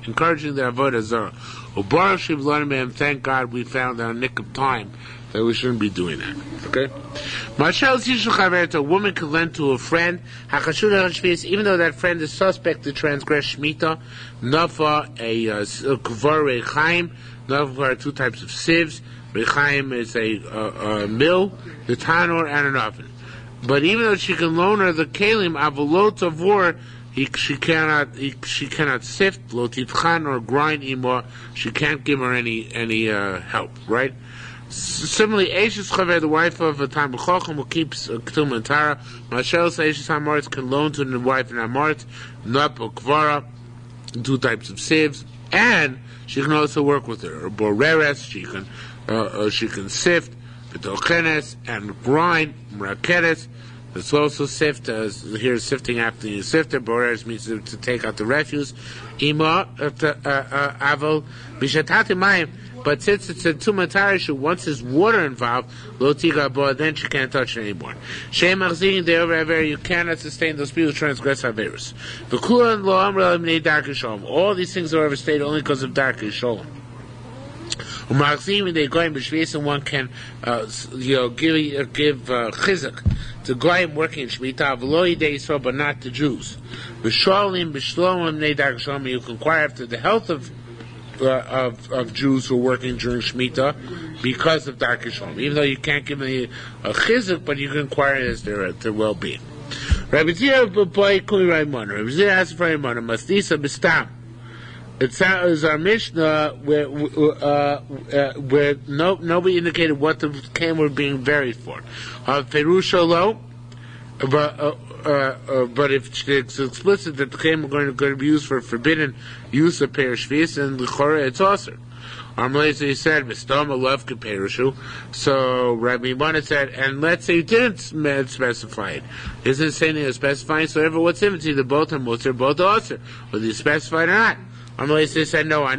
encouraging the avodah zarah. Ubaruch shivlonim, thank God we found our nick of time that we shouldn't be doing that. Okay. Mashal tishu chaverta, a woman could lend to a friend hakashuda hashvis, even though that friend is suspect to transgress shmita. Nafa a kvar rechaim. Nafa are 2 types of sieves. Rechaim is a mill, the tanor, and an oven. But even though she can loan her the kelim, avolot avor, she cannot sift, lo titchan, or grind anymore. She can't give her any help, right? Similarly, Eishes Chaver, the wife of a Talmid Chacham, who keeps Ketum and Tara, Mashel Eishes Hamoritz can loan to the wife in Hamoritz, Nap or Kvara, 2 types of sieves, and she can also work with her. Boreres, she can sift, Betochenes, and grind, Mrakeres. It's also sift, here sifting after you sift it. Boreres means to take out the refuse. Ima, Aval, Bishatati Mayim. But since it's a tumatarish, once there's water involved, then she can't touch it anymore. You cannot sustain those people who transgress Haverus. All these things are ever stated only because of Darkei Shalom. They go in b'shvis, and one can, give chizuk to goyim working in shmita, v'lo yidei Yisrael, but not the Jews. V'sholim b'shlomim nei Darkei Shalom. You can inquire after the health of Jews who are working during Shemitah because of Darkei Shalom. Even though you can't give them a chizuk, but you can inquire as their well-being. Rabbi Zia boy kumi Raimon. Rabbi Zia asked for Raimon. Masdisa b'stam. It sounds our Mishnah where nobody indicated what the came were being varied for. Perushalo, but if it's explicit that the came were going to be used for forbidden use of perishvis, and l'chora it's also. He said, "Mistama love perushu." So Rabbi Yibana said, and let's say you didn't specify it. Isn't saying it was specifying? So ever what's in it? It's either both or mutter, both or also, whether you specified or not. They said no. I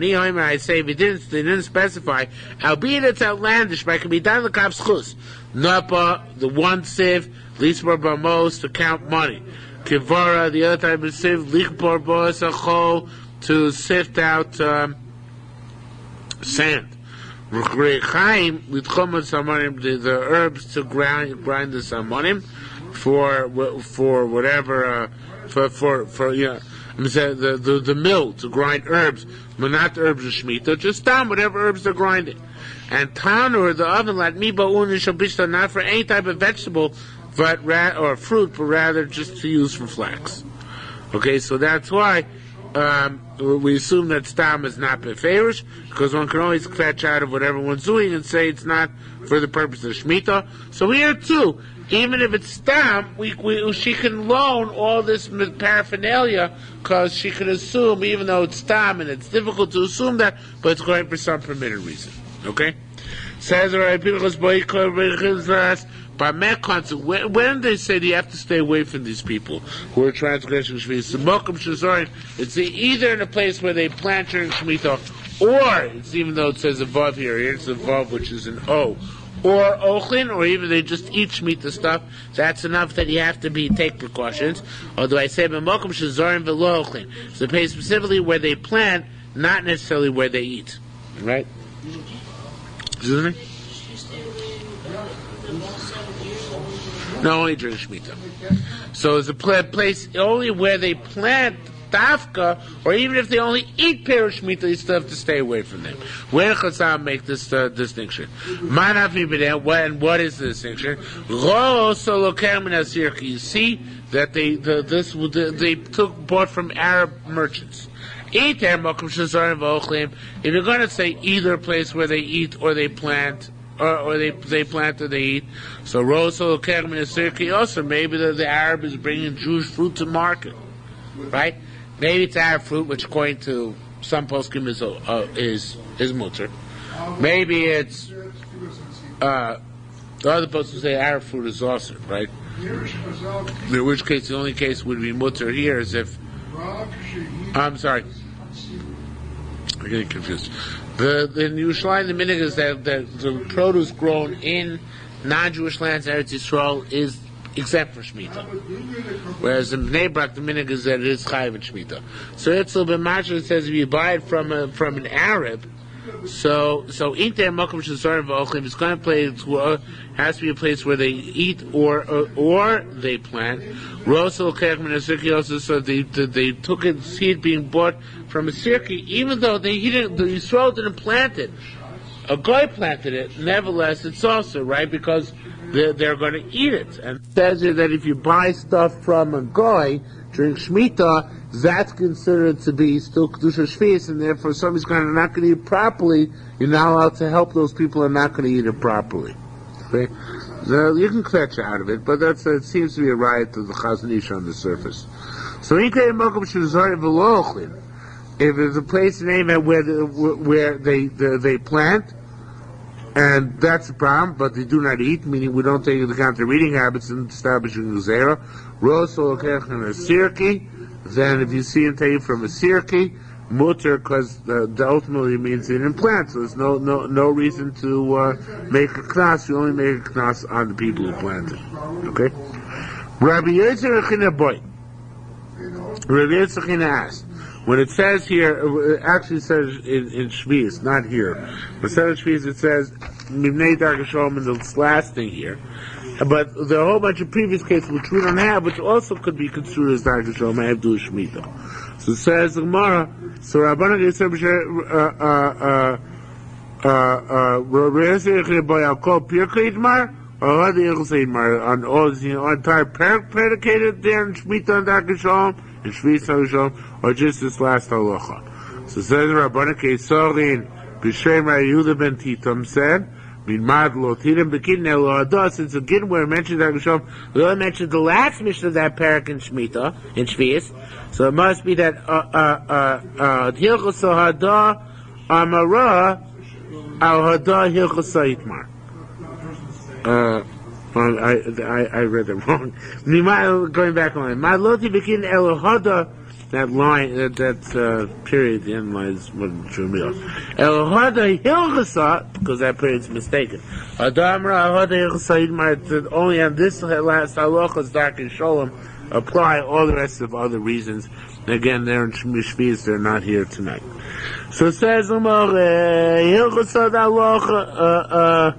say if they didn't specify, albeit it's outlandish, but it can be done the kap's chus. Napa, the one sieve, lisbor bamos to count money. Kivara, the other type of sieve, lichbor bos achol to sift out sand. Rechaim litchomot samanim, the herbs to grind the samanim for whatever for the mill to grind herbs, but not the herbs of Shemitah, just down whatever herbs they're grinding. And tanur, the oven, like mibaun and shabishta, not for any type of vegetable, or fruit, but rather just to use for flax. Okay, so that's why we assume that stam is not beferish, because one can always fetch out of whatever one's doing and say it's not for the purpose of Shemitah. So here too, even if it's stam, she can loan all this paraphernalia, because she can assume, even though it's stam, and it's difficult to assume that, but it's going for some permitted reason. Okay? Says by when they say you have to stay away from these people who are transgressing Shemitah, it's either in a place where they plant during Shemitah, or it's even though it says above here, it's a vav which is an O, or ochlin, or even they just eat Shemitah stuff. That's enough that you have to take precautions. Although I say b'mokum shezorim v'lo ochlin, it's a place specifically where they plant, not necessarily where they eat. Right? Excuse me? No, only during Shemitah. So it's a place only where they plant dafka, or even if they only eat perush Shemitah, you still have to stay away from them. Where Chazal make this distinction? And what is the distinction? You see that they bought from Arab merchants. If you're going to say either a place where they eat or they plant, or they plant or they eat, so also maybe the Arab is bringing Jewish fruit to market, right? Maybe it's Arab fruit, which according to some poskim is mutter. Maybe it's the other poskim say Arab fruit is also, right? In which case, the only case would be mutter here is if I'm sorry, I'm getting confused. In Yerushalmi, the minhag is that the produce grown in non-Jewish lands, Eretz Yisrael, is exempt for Shemitah. Whereas in Bnei Brak, the minhag is that it is chayiv in Shemitah. So it's a little bit much. It says if you buy it from an Arab, so inter makom shezorim v'ochlim, it's going to has to be a place where they eat or they plant. Rosel kerch min asirki, so they took it, seed being bought from a sirki, even though the Yisrael didn't plant it. A guy planted it. Nevertheless, it's also right because they're going to eat it. And it says here that if you buy stuff from a guy during Shemitah, that's considered to be still kedusha shvius, and therefore somebody's not going to eat it properly. You're not allowed to help those people who are not going to eat it properly. Okay, so you can catch out of it, but it seems to be a riot to the Chazon Ish on the surface. So if there's a place in Amen where they plant, and that's the problem, but they do not eat, meaning we don't take into account their eating habits in establishing Gezerah. Ros or Kech and a Sirki, then if you see and take from a Sirki, mutter, because ultimately means they didn't plant, so there's no reason to make a knas. You only make a knas on the people who planted. Okay? Rabbi Yosef Boy. Rabbi Yosef asked, when it says here, it actually says in Shvius, not here. But instead of Shvius, it says Mibnei Darkashom in the last thing here. But there are a whole bunch of previous cases which we don't have, which also could be construed as Darkashom. I have to do a Shemitah. So it says the Gemara. So Rabbana Yosef on all the entire predicated there in Shemitah and Darkashom. And Shvius HaRishon, or just this last halacha. So says Rabbanan Keisorin B'Shem Yehuda ben Titam said, Minmad lo tirim b'gittin elo hada. Since the Gittin where it mentioned that we only mentioned the last mission of that parak in Shemitah, in Shvius. So it must be that Hilchos hada amara al hada Hilchos itmar. I read it wrong. Going back on it. Mad lo tirim b'gittin elo hada. That line, that period, the end line is what drew me off. El hada hilchasa, because that period's mistaken. Adamra hada hilchasa might only on this last halachas dark and sholem apply. All the rest of other reasons. Again, they're in Shvius, they're not here tonight. So it says hilchasa halacha.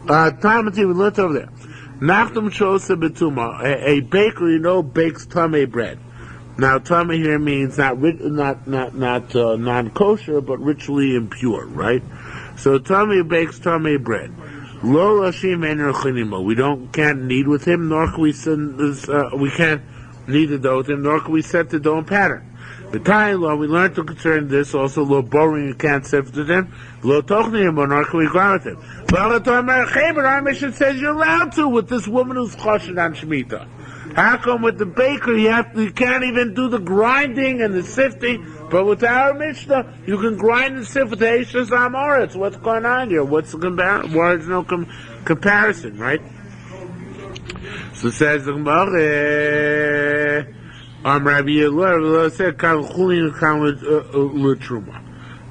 Tamati, we learned over there. Nachtum Chosa Betuma, a baker, bakes tamei bread. Now, tamei here means not non-kosher, but ritually impure, right? So tamei bakes tamei bread. Lo lashim ener chinimo. We can't knead with him, nor can we can't knead the dough with him, nor can we set the dough in pattern. The time law, we learned to concern this also. Lo boring, you can't set to them. Lo tochnim, nor can we grind with him. But our mission says you're allowed to with this woman who's choshen on Shemitah. How come with the baker you can't even do the grinding and the sifting, but with our Mishnah you can grind and sift with the Eishas Amoritz? What's going on here? What's the why there's no comparison, right? So says the Gemara. Rabbi Yelor said,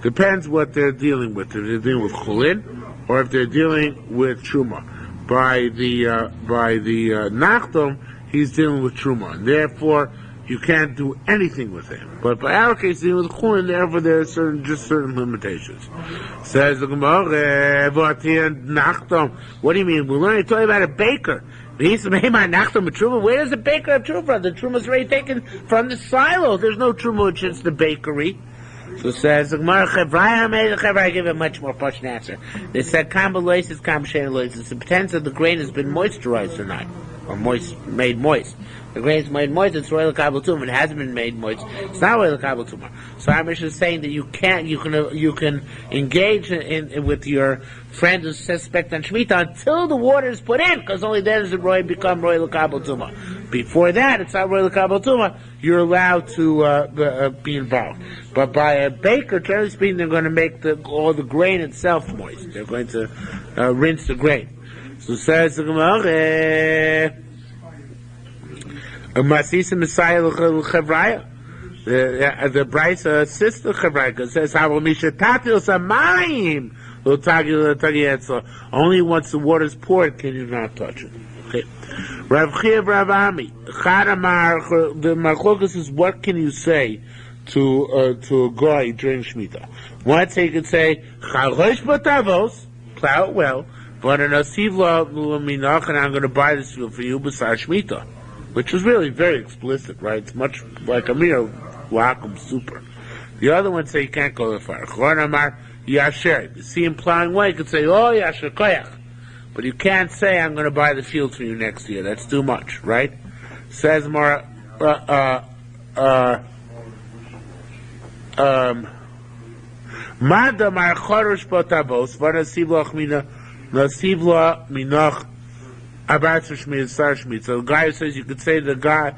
depends what they're dealing with. If they're dealing with chulin, or if they're dealing with truma. By the nachtom, he's dealing with truma, and therefore you can't do anything with him. But by our case, dealing with chulin, therefore there are certain limitations. Says the Gemara, nachtom. What do you mean? We're only talking about a baker. He's made my nachtom with truma. Where does the baker have truma from? The truma is already taken from the silo. There's no truma, it's just the bakery. So it says the Gemara, I give a much more posh answer. They said kambeloisis, kamsheloisis. It depends if the grain has been moisturized or not, or made moist. The grain is made moist, it's royal kabel tumah. It hasn't been made moist, it's not royal kabel tumah. So our mission is saying that you can engage in with your friend who's suspect on Shemitah until the water is put in, because only then does it become royal kabel tumah. Before that, it's not royal kabel tumah. You're allowed to be involved. But by a baker, generally speaking, they're going to make all the grain itself moist. They're going to rinse the grain. So says the Gemara. The Brisa sister Chavraya says, only once the water is poured can you not touch it. Okay. Rav Chiv Rav Ami, the Machlokas is what can you say to a guy during Shemitah? Once he could say, plow it well, but an asivla minach, and I'm going to buy this field for you beside Shemitah. Which is really very explicit, right? It's much like a mere wakum super. The other one say you can't go that far. You see him plowing away, you could say, oh, yasher koyach. But you can't say, I'm going to buy the field for you next year. That's too much, right? Says more, Mada mar chorosh potabos, vanasivloch nasivla minach. So the guy says you could say the guy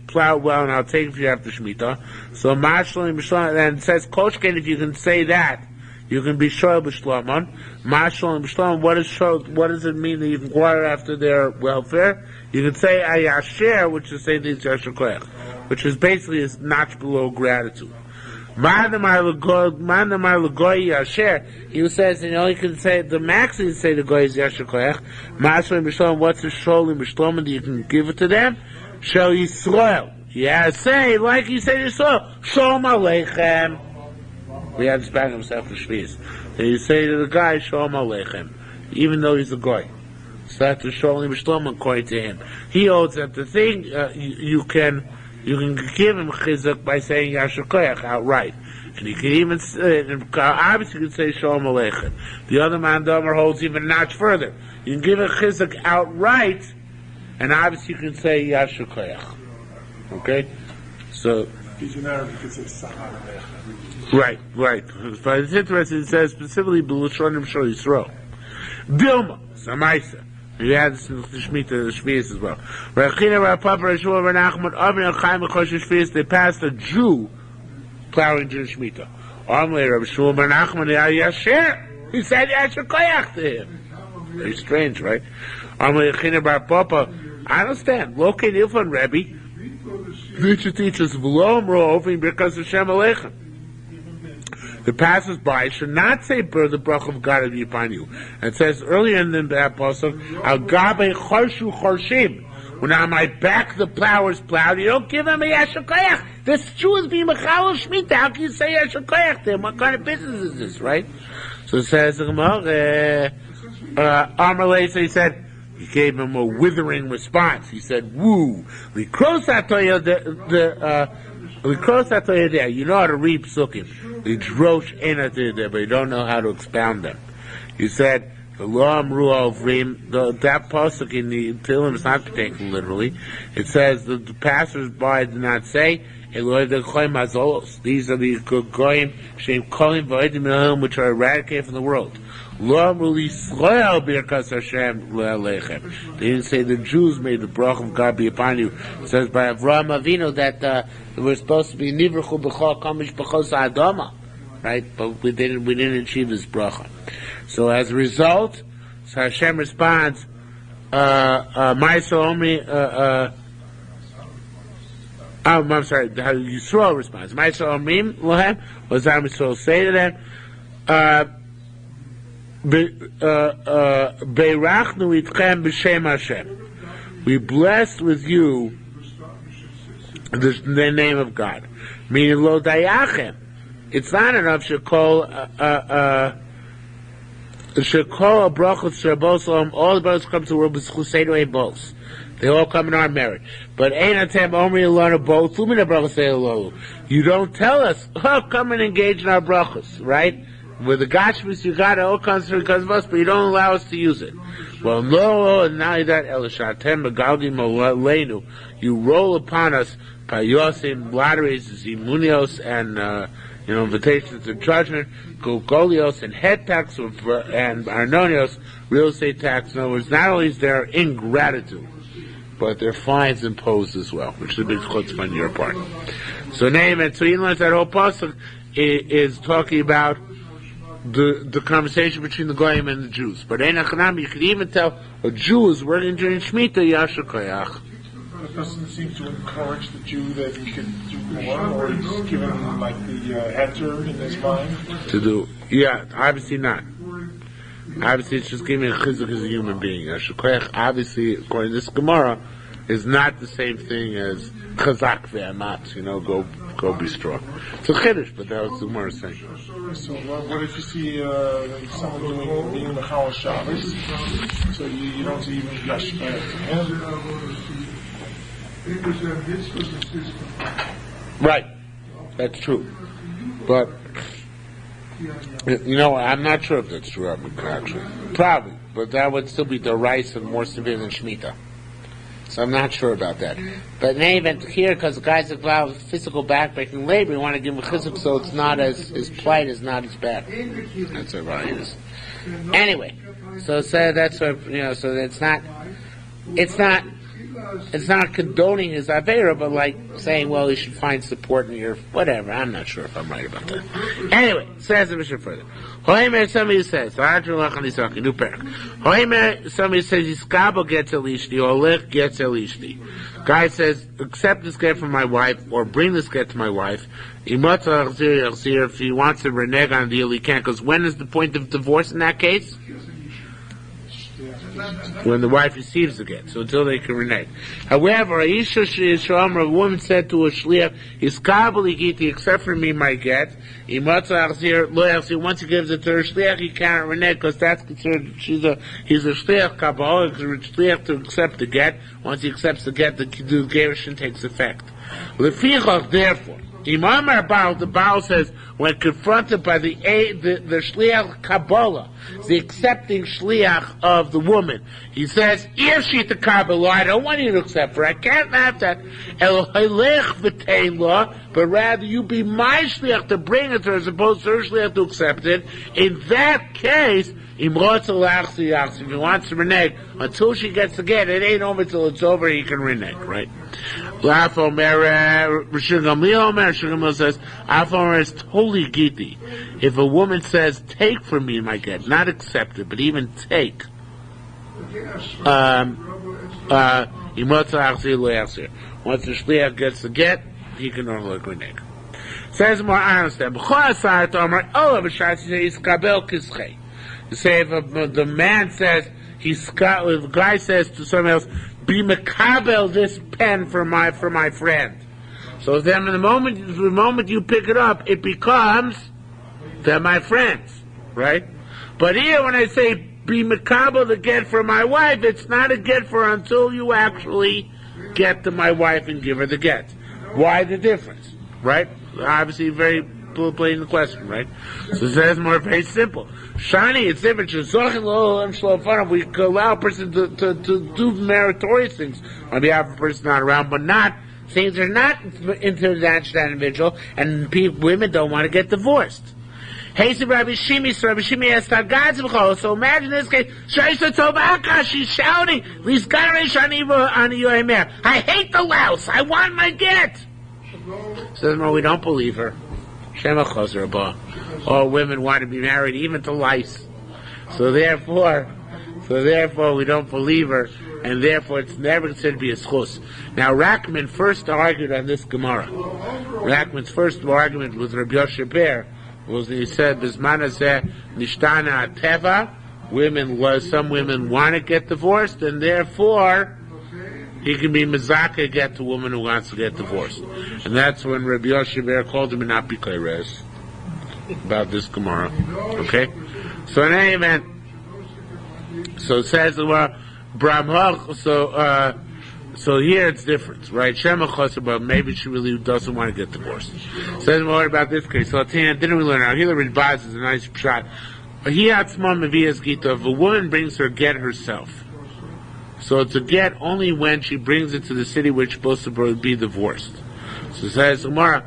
plowed well and I'll take it if you have to Shemitah. So Mashlim B'Shloman, and it says Koshken, if you can say that, you can be Shoel B'Shloman. Mashlim B'Shloman, what does it mean that you can inquire after their welfare? You can say Ayasher, which is saying things Yasher Koyach, which is basically a notch below gratitude. He says, you can say, the max you say the goy is Yasher Koyach. Maslim B'Shlom, what's the Sholim B'Shlom, that you can give it to them? Shel Yisrael. Yeah, say, like you say to Yisrael, Shalom Aleichem. We have this back himself for Shvius. And you say to the guy, Shalom Aleichem, even though he's a goy. So that's the Sholim B'Shlom according to him. He holds that the thing, you can give him chizuk by saying Yasher Koyach outright. And you can even obviously you can say Shalom Aleichem. The other man Domer holds even a notch further. You can give a chizuk outright, and obviously you can say Yasher Koyach. Okay? So, right. But it's interesting, it says specifically, B'Lashonim Shal Yisrael. Dilma, Samaisa. You had this in the Shmias as well. They passed a Jew plowing during Shemitah. He said Yasher Koyach to him. Very strange, right? I understand. Locate Ilfan Rebbe. Teacher teaches V'lo Amro because Hashem Aleichem. The passers-by should not say the bracha of God be upon you. And it says earlier in the apostle, Al Gabe Chorshu Chorshim. When on my back the plowers plowed, you don't give him a Yasher Koyach. This Jew is being Mechal Shemitah. How can you say Yasher Koyach to him? What kind of business is this, right? So it says, Amalei, so he said, he gave him a withering response. He said, woo, you know how to read psukim. But you don't know how to expound them. He said, that pasuk in the Tehillim is not taken literally. It says that the passers-by did not say, these are the goyim which are eradicated from the world. They didn't say the Jews made the bracha of God be upon you. It says by Avraham Avinu that we're supposed to be nivrachu b'chol kamish b'chos adama, right? But we didn't achieve this bracha. So as a result, so Hashem responds, Ma'aseh Omri. I'm sorry. Yisrael responds. Ma'aseh Omrim lohem. What does Yisrael say to them? Beirachnu itchem b'shem Hashem. We blessed with you the name of God. Meaning lo dayachem. It's not enough shekol brachot shabos all the brothers come to the world with chuseinu bos. They all come in our merit. But ein atem omri alana bo thumina brachos eilolu. You don't tell us, come and engage in our brachos, right? With the gashmis you got it all comes because of us, but you don't allow us to use it. Well, no, and not that elishatem megaldim aleinu. You roll upon us payosim, lotteries, zimunios, and invitations to judgment, golios, and head tax, and arnonios, real estate tax. In other words, not only is there ingratitude, but there are fines imposed as well, which is a big chutzpah on your part. So name it. So he learns that whole pasuk is talking about the conversation between the Goyim and the Jews. But you can even tell a Jew is working during Shemitah, Yasher Koyach. It doesn't seem to encourage the Jew that he can do more, or he's given him like the enter in his mind. To do, yeah, obviously not. Obviously it's just giving a chizuk as a human being. Yasher Koyach, obviously, according to this Gemara, is not the same thing as chazak ve'amat, go be strong. It's a chiddush, but that was the Gemara saying. So what if you see someone being the Chal Shabbos, so you don't see even Yasher Koyach to him? Right, that's true. But, I'm not sure if that's true, actually. Probably, but that would still be the rice and more severe than Shemitah. So I'm not sure about that. But in any event, here, because the guy's involved with physical backbreaking labor, we want to give him a chizuk so it's not his plight is not as bad. That's what it is. Anyway, so that's what, so it's not condoning his avera, but like saying, well, you should find support in your whatever. I'm not sure if I'm right about that. Anyway, says the mission further. Somebody says, new parak. Somebody says, Yiskabo gets elishti, or Lech gets elishti. Guy says, accept this get from my wife, or bring this get to my wife. If he wants to renege on a deal, he can't, because when is the point of divorce in that case? When the wife receives the get, so until they can renege. However, a woman said to a shliach, except for me, my get. Once he gives it to her shliach, he can't renege, because that's considered, he's a shliach, shliach to accept the get. Once he accepts the get, the gerushin takes effect. Therefore, Imam Baal, the Baal says, when confronted by the shliach Kabbalah, the accepting shliach of the woman, he says, if she's the Kabbalah, I don't want you to accept her. I can't have that. But rather you be my shliach to bring it to her, as opposed to her shliach to accept it. In that case, if he wants to renege until she gets the get, it ain't over till it's over. He can renege, right? Rishon Gamliel says, "Afomer is totally giti." If a woman says, "Take from me my get," not accept it, but even take. Once the shliach gets the get, he can no longer renege. Says more honest. You say if the man says if the guy says to someone else, "Be makabel this pen for my friend," so then the moment you pick it up, it becomes they're my friends, right? But here when I say be makabel the get for my wife, it's not a get for her until you actually get to my wife and give her the get. Why the difference, right? Obviously, very plain the question, right? So it says more very simple. Shani, it's different. We allow a person to do meritorious things on behalf of a person not around, but not things that are not into that individual, and women don't want to get divorced. Hey, so Rabbi Shimi asked God's. So imagine this case. She's shouting, I hate the louse. I want my get. Says, no, we don't believe her. All women want to be married, even to lice. So therefore, we don't believe her, and therefore it's never considered to be a schus. Now, Rachman first argued on this Gemara. Rachman's first argument with Rabbi Yoshe Ber was he said, "Bismana zeh nishtana teva." Some women want to get divorced, and therefore he can be mezaka get the woman who wants to get divorced. And that's when Rabbi Yoshe Ber called him an apikoires about this Gemara. Okay? So in any event, so it says the word Brahma, so here it's different, right? Shema Chosa, but maybe she really doesn't want to get divorced. Says more about this case. So didn't we learn out? Here the Ridbaz is a nice shot. If a woman brings her get herself, so it's a get only when she brings it to the city which is supposed to be divorced. So it says Gemara,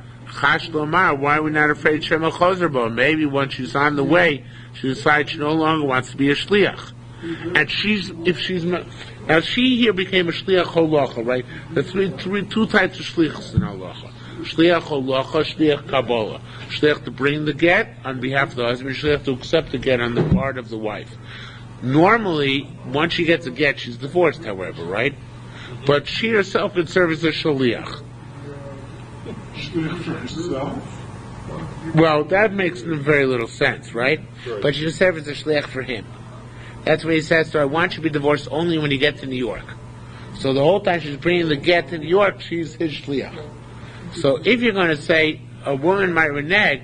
why are we not afraid Shema Choser? Maybe when she's on the way, she decides she no longer wants to be a shliach. And she here became a shliach holacha, right? There's two types of shliachs in halacha. Shliach holacha, shliach kabbalah. Shliach to bring the get on behalf of the husband, shliach to accept the get on the part of the wife. Normally, once she gets a get, she's divorced, however, right? But she herself can serve as a shliach. Shliach for herself? Well, that makes very little sense, right? But she can serve as a shliach for him. That's what he says to her, I want you to be divorced only when you get to New York. So the whole time she's bringing the get to New York, she's his shliach. So if you're going to say a woman might renege,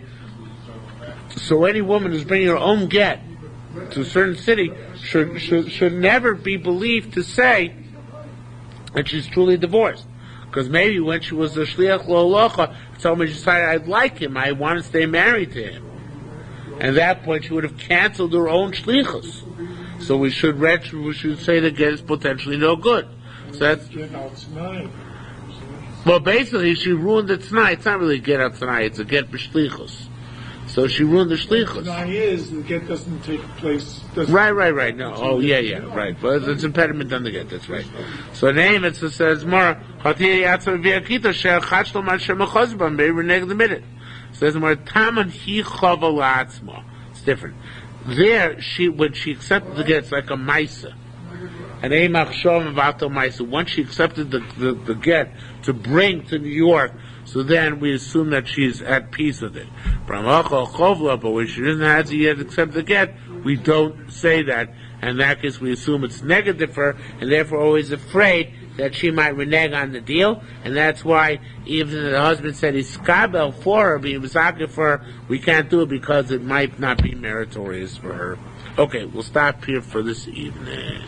so any woman who's bringing her own get to a certain city should never be believed to say that she's truly divorced. Because maybe when she was a shliach lo-halacha, someone decided, I'd like him, I want to stay married to him. And at that point she would have canceled her own shlichus. So we should say that get is potentially no good. So that's well, basically she ruined it tonight. It's not really get out tonight. It's a get b'shlichus. So she ruined the shlichus. The is the get doesn't take place. Right. No. Oh, yeah. Right. But it's impediment on the get. That's right. So the name it says more. It says more. Taman hi chava. It's different. There, when she accepted the get, it's like a maisa. And once she accepted the get to bring to New York, so then we assume that she's at peace with it. But when she doesn't have to yet accept the get, we don't say that. And in that case, we assume it's negative for her, and therefore always afraid that she might renege on the deal. And that's why even the husband said he's skabel for her, being mizakeh for her, we can't do it because it might not be meritorious for her. Okay, we'll stop here for this evening.